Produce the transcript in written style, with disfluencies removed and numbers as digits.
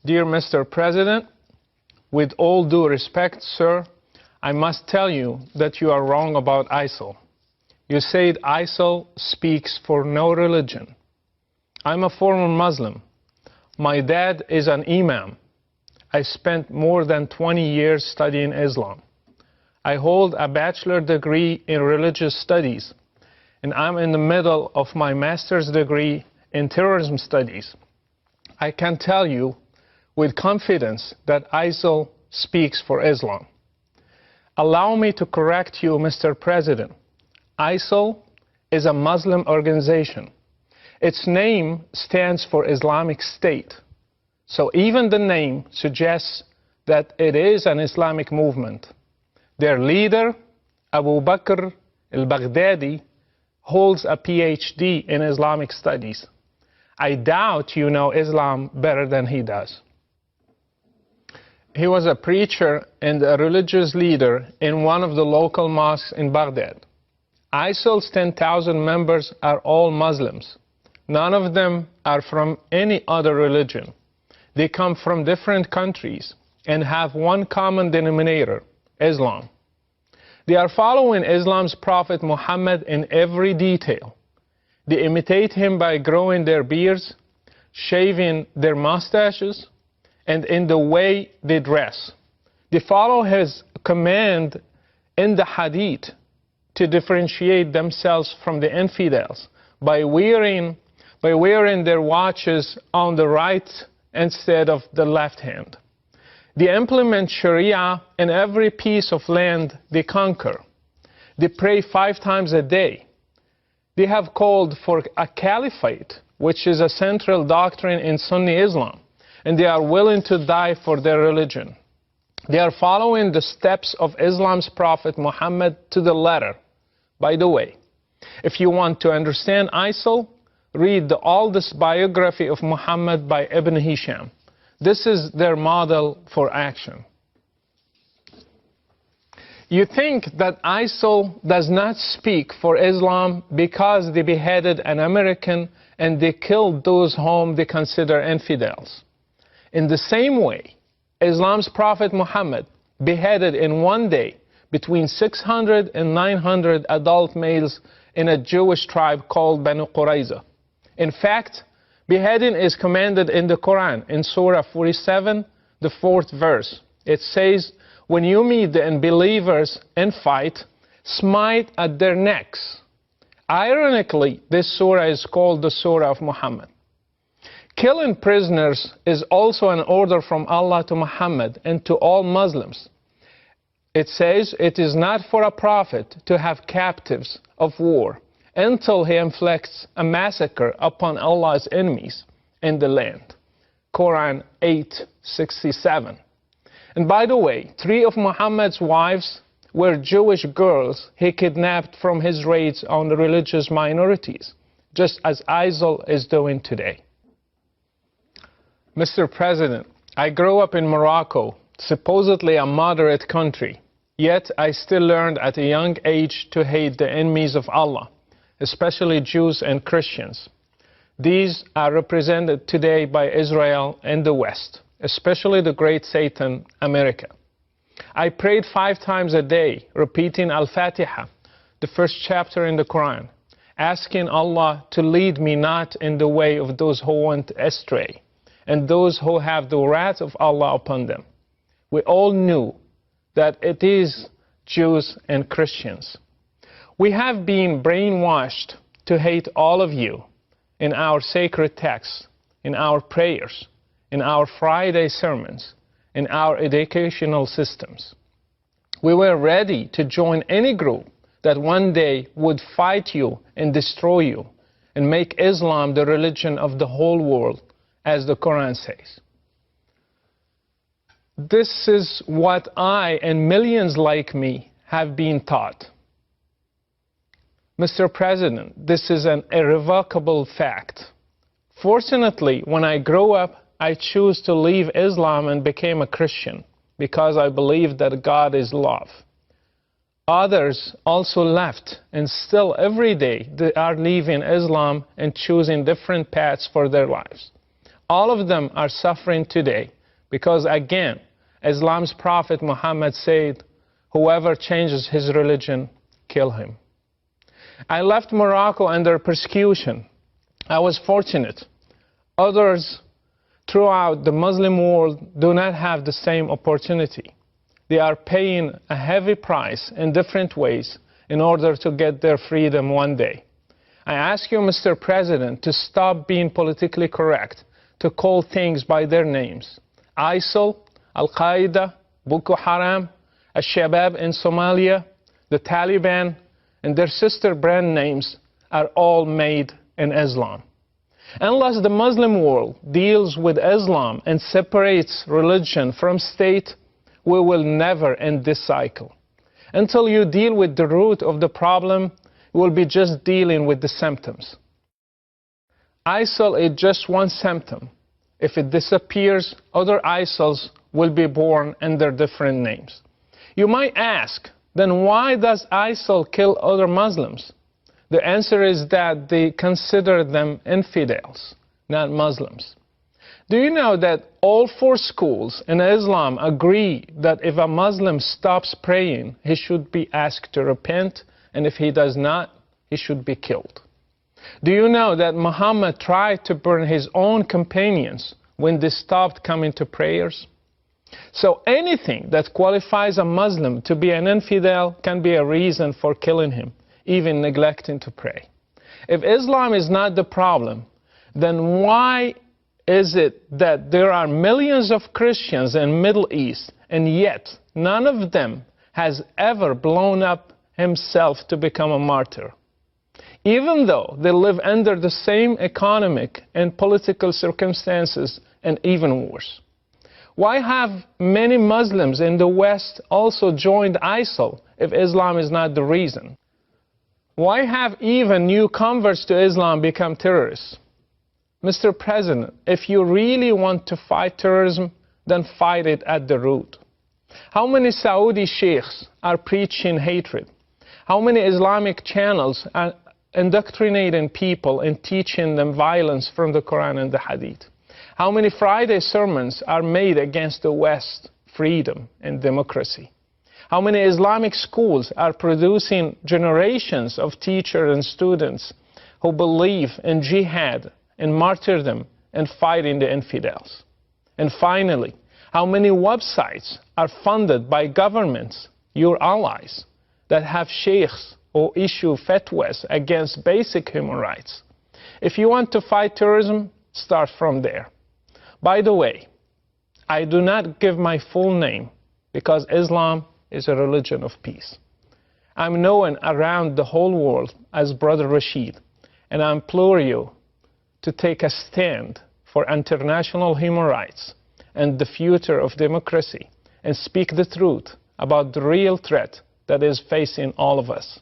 Dear Mr. President, with all due respect, sir, I must tell you that you are wrong about ISIL. You said ISIL speaks for no religion. I'm a former Muslim. My dad is an imam. I spent more than 20 years studying Islam. I hold a bachelor degree in religious studies, and I'm in the middle of my master's degree in terrorism studies. I can tell you with confidence that ISIL speaks for Islam. Allow me to correct you, Mr. President. ISIL is a Muslim organization. Its name stands for Islamic State. So even the name suggests that it is an Islamic movement. Their leader, Abu Bakr al-Baghdadi, holds a PhD in Islamic studies. I doubt you know Islam better than he does. He was a preacher and a religious leader in one of the local mosques in Baghdad. ISIL's 10,000 members are all Muslims. None of them are from any other religion. They come from different countries and have one common denominator, Islam. They are following Islam's Prophet Muhammad in every detail. They imitate him by growing their beards, shaving their mustaches, and in the way they dress. They follow his command in the hadith to differentiate themselves from the infidels by wearing their watches on the right instead of the left hand. They implement Sharia in every piece of land they conquer. They pray 5 times a day. They have called for a caliphate, which is a central doctrine in Sunni Islam, and they are willing to die for their religion. They are following the steps of Islam's Prophet Muhammad to the letter. By the way, if you want to understand ISIL, read the oldest biography of Muhammad by Ibn Hisham. This is their model for action. You think that ISIL does not speak for Islam because they beheaded an American and they killed those whom they consider infidels. In the same way, Islam's Prophet Muhammad beheaded in one day between 600 and 900 adult males in a Jewish tribe called Banu Qurayza. In fact, beheading is commanded in the Quran in Surah 47, the 4th verse. It says, when you meet the unbelievers in fight, smite at their necks. Ironically, this surah is called the Surah of Muhammad. Killing prisoners is also an order from Allah to Muhammad and to all Muslims. It says it is not for a prophet to have captives of war until he inflicts a massacre upon Allah's enemies in the land. Quran 8:67. And by the way, 3 of Muhammad's wives were Jewish girls he kidnapped from his raids on the religious minorities, just as ISIL is doing today. Mr. President, I grew up in Morocco, supposedly a moderate country, yet I still learned at a young age to hate the enemies of Allah, especially Jews and Christians. These are represented today by Israel and the West, especially the great Satan, America. I prayed 5 times a day, repeating Al-Fatiha, the first chapter in the Quran, asking Allah to lead me not in the way of those who went astray, and those who have the wrath of Allah upon them. We all knew that it is Jews and Christians. We have been brainwashed to hate all of you in our sacred texts, in our prayers, in our Friday sermons, in our educational systems. We were ready to join any group that one day would fight you and destroy you and make Islam the religion of the whole world, as the Quran says. This is what I and millions like me have been taught. Mr. President, this is an irrevocable fact. Fortunately, when I grew up, I chose to leave Islam and became a Christian because I believe that God is love. Others also left, and still every day they are leaving Islam and choosing different paths for their lives. All of them are suffering today Because again, Islam's prophet Muhammad said, whoever changes his religion, kill him. I left Morocco under persecution. I was fortunate. Others throughout the Muslim world do not have the same opportunity. They are paying a heavy price in different ways in order to get their freedom one day. I ask you, Mr. President, to stop being politically correct, to call things by their names. ISIL, Al-Qaeda, Boko Haram, Al-Shabaab in Somalia, the Taliban, and their sister brand names are all made in Islam. Unless the Muslim world deals with Islam and separates religion from state, we will never end this cycle. Until you deal with the root of the problem, you will be just dealing with the symptoms. ISIL is just one symptom. If it disappears, other ISILs will be born under different names. You might ask, then why does ISIL kill other Muslims? The answer is that they consider them infidels, not Muslims. Do you know that all 4 schools in Islam agree that if a Muslim stops praying, he should be asked to repent, and if he does not, he should be killed? Do you know that Muhammad tried to burn his own companions when they stopped coming to prayers? So anything that qualifies a Muslim to be an infidel can be a reason for killing him, even neglecting to pray. If Islam is not the problem, then why is it that there are millions of Christians in the Middle East, and yet none of them has ever blown up himself to become a martyr? Even though they live under the same economic and political circumstances, and even worse. Why have many Muslims in the West also joined ISIL if Islam is not the reason? Why have even new converts to Islam become terrorists? Mr. President, if you really want to fight terrorism, then fight it at the root. How many Saudi sheikhs are preaching hatred? How many Islamic channels are indoctrinating people and teaching them violence from the Quran and the Hadith? How many Friday sermons are made against the West, freedom and democracy? How many Islamic schools are producing generations of teachers and students who believe in jihad and martyrdom and fighting the infidels? And finally, how many websites are funded by governments, your allies, that have sheikhs who issue fatwas against basic human rights? If you want to fight terrorism, start from there. By the way, I do not give my full name because Islam is a religion of peace. I'm known around the whole world as Brother Rashid, and I implore you to take a stand for international human rights and the future of democracy and speak the truth about the real threat that is facing all of us.